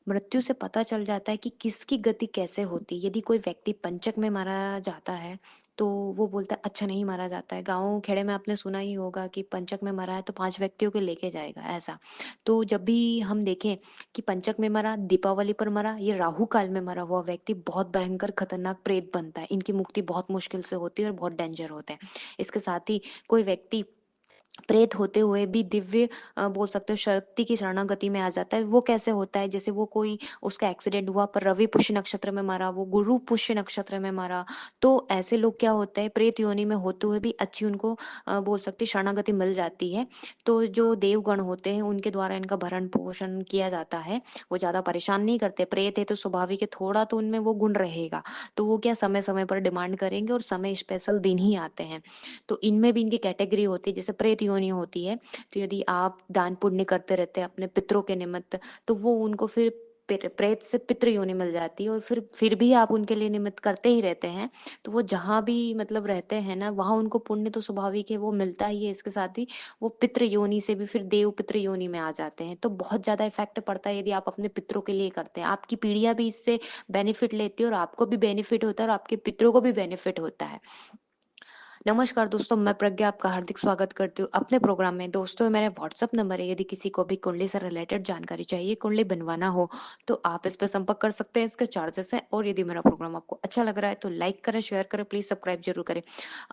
मृत्यु से पता चल जाता है कि किसकी गति कैसे होती है। यदि कोई व्यक्ति पंचक में मारा जाता है, तो वो बोलता है अच्छा नहीं मारा जाता है। गाँव खेड़े में आपने सुना ही होगा कि पंचक में मरा है तो 5 व्यक्तियों को लेके जाएगा, ऐसा। तो जब भी हम देखें कि पंचक में मरा, दीपावली पर मरा, ये राहु काल में मरा हुआ व्यक्ति बहुत भयंकर खतरनाक प्रेत बनता है। इनकी मुक्ति बहुत मुश्किल से होती है और बहुत डेंजर होते हैं। इसके साथ ही कोई व्यक्ति प्रेत होते हुए भी दिव्य बोल सकते हो शक्ति की शरणागति में आ जाता है। वो कैसे होता है? जैसे वो कोई उसका एक्सीडेंट हुआ पर रवि पुष्य नक्षत्र में मरा, वो गुरु पुष्य नक्षत्र में मरा। तो ऐसे लोग क्या होता है प्रेत योनि में होते हुए भी अच्छी उनको बोल सकते हैं शरणागति मिल जाती है। तो जो देवगण होते हैं उनके द्वारा इनका भरण-पोषण किया जाता है। वो ज़्यादा परेशान नहीं करते। प्रेत है तो स्वाभाविक है थोड़ा तो उनमें वो गुण रहेगा। तो वो क्या समय-समय पर डिमांड करेंगे और समय स्पेशल दिन ही आते हैं। तो इनमें भी इनकी कैटेगरी होती है, जैसे प्रेत योनि होती है, तो यदि आप दान पुण्य करते रहते हैं अपने पितरों के निमित्त, तो वो उनको फिर प्रेत से पितृ योनि मिल जाती है और फिर भी आप उनके लिए निमित्त करते ही रहते हैं, तो वो जहाँ भी मतलब रहते हैं ना, वहाँ उनको पुण्य तो स्वाभाविक है वो मिलता ही है। इसके साथ ही वो पितृ योनि से भी फिर देव पितृ योनि में आ जाते हैं। तो बहुत ज़्यादा इफ़ेक्ट पड़ता है यदि आप अपने पितरों के लिए करते हैं। आपकी पीढ़ियाँ भी इससे बेनिफिट लेती है और आपको भी बेनिफिट होता है और आपके पितरों को भी बेनिफिट होता है। नमस्कार दोस्तों, मैं प्रज्ञा आपका हार्दिक स्वागत करती हूँ अपने प्रोग्राम में। दोस्तों, मेरा व्हाट्सएप नंबर है, यदि किसी को भी कुंडली से रिलेटेड जानकारी चाहिए, कुंडली बनवाना हो, तो आप इस पे संपर्क कर सकते हैं। इसके चार्जेस हैं और यदि मेरा प्रोग्राम आपको अच्छा लग रहा है, तो लाइक करें, शेयर करें, प्लीज़ सब्सक्राइब ज़रूर करें।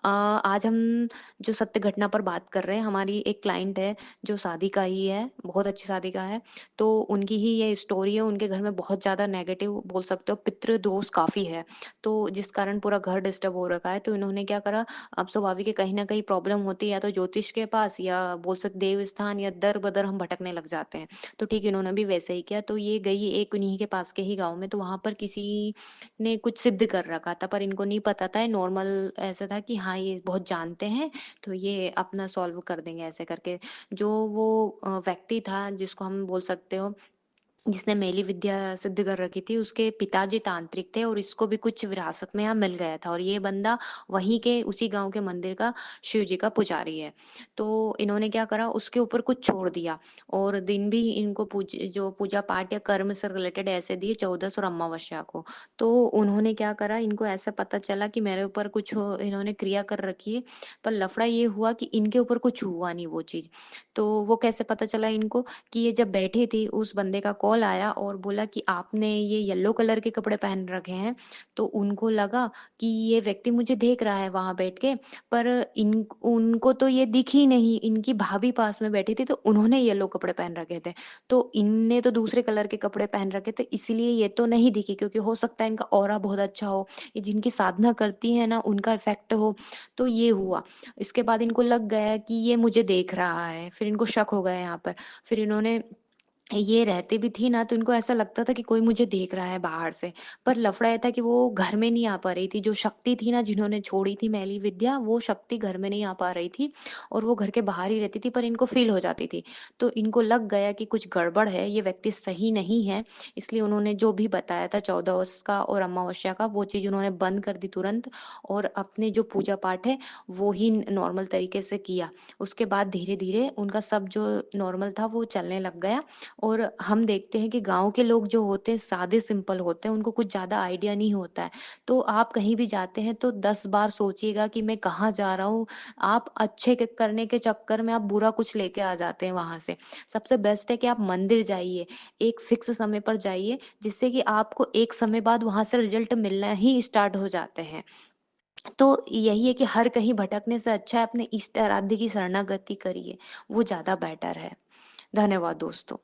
आज हम जो सत्य घटना पर बात कर रहे हैं, हमारी एक क्लाइंट है, जो शादी का ही है, बहुत अच्छी शादी का है। तो उनकी ही ये स्टोरी है, उनके घर में बहुत ज़्यादा नेगेटिव बोल सकते हो, पितृ दोष काफ़ी है। तो जिस कारण पूरा घर डिस्टर्ब हो रखा है, तो इन्होंने क्या करा, अब स्वाभाविक है कहीं न कहीं प्रॉब्लम होती है या तो ज्योतिष के पास या बोल सकते देव स्थान या दर-बदर हम भटकने लग जाते हैं। तो ठीक इन्होंने भी वैसे ही किया, तो ये गई एक उन्हीं के पास के ही गाँव में, तो वहाँ पर किसी ने कुछ सिद्ध कर रखा था, पर इनको नहीं पता था, ये नॉर्मल ऐसा था कि हाँ, ये बहुत जानते हैं, तो ये अपना सॉल्व कर देंगे ऐसे करके। जो वो व्यक्ति था जिसको हम बोल सकते हो जिसने मेली विद्या सिद्ध कर रखी थी, उसके पिताजी तांत्रिक थे और इसको भी कुछ विरासत में यहाँ मिल गया था और ये बंदा वहीं के उसी गाँव के मंदिर का शिव जी का पुजारी है। तो इन्होंने क्या करा उसके ऊपर कुछ छोड़ दिया और दिन भी इनको जो पूजा पाठ या कर्म से रिलेटेड ऐसे दिए 14 और अमावस्या को। तो उन्होंने क्या करा इनको ऐसा पता चला कि मेरे ऊपर कुछ इन्होंने क्रिया कर रखी है, पर लफड़ा ये हुआ कि इनके ऊपर कुछ हुआ नहीं वो चीज़। तो वो कैसे पता चला इनको कि ये जब बैठी थी उस बंदे का कॉल आया और बोला कि आपने ये येलो कलर के कपड़े पहन रखे हैं। तो उनको लगा कि ये व्यक्ति मुझे देख रहा है वहां बैठ के, पर इन उनको तो ये दिख ही नहीं। इनकी भाभी पास में बैठी थी तो उन्होंने येलो कपड़े पहन रखे थे, तो इनने तो दूसरे कलर के कपड़े पहन रखे थे, इसलिए ये तो नहीं दिखी, क्योंकि हो सकता है इनका ऑरा बहुत अच्छा हो, ये जिनकी साधना करती है ना उनका इफेक्ट हो। तो ये हुआ। इसके बाद इनको लग गया कि ये मुझे देख रहा है, फिर इनको शक हो गया यहाँ पर। फिर इन्होंने ये रहते भी थी ना तो इनको ऐसा लगता था कि कोई मुझे देख रहा है बाहर से। पर लफड़ा ये था कि वो घर में नहीं आ पा रही थी, जो शक्ति थी ना जिन्होंने छोड़ी थी मैली विद्या, वो शक्ति घर में नहीं आ पा रही थी और वो घर के बाहर ही रहती थी, पर इनको फील हो जाती थी। तो इनको लग गया कि कुछ गड़बड़ है, ये व्यक्ति सही नहीं है, इसलिए उन्होंने जो भी बताया था 14 का और अमावस्या का, वो चीज़ उन्होंने बंद कर दी तुरंत और अपने जो पूजा पाठ है वो ही नॉर्मल तरीके से किया। उसके बाद धीरे-धीरे उनका सब जो नॉर्मल था वो चलने लग गया। और हम देखते हैं कि गाँव के लोग जो होते हैं सादे सिंपल होते हैं, उनको कुछ ज़्यादा आइडिया नहीं होता है। तो आप कहीं भी जाते हैं तो 10 बार सोचिएगा कि मैं कहाँ जा रहा हूँ। आप अच्छे के करने के चक्कर में आप बुरा कुछ लेके आ जाते हैं वहाँ से। सबसे बेस्ट है कि आप मंदिर जाइए, एक फिक्स समय पर जाइए, जिससे कि आपको एक समय बाद वहाँ से रिजल्ट मिलना ही स्टार्ट हो जाते हैं। तो यही है कि हर कहीं भटकने से अच्छा है अपने इष्ट आराध्य की शरणागति करिए, वो ज़्यादा बेटर है। धन्यवाद दोस्तों।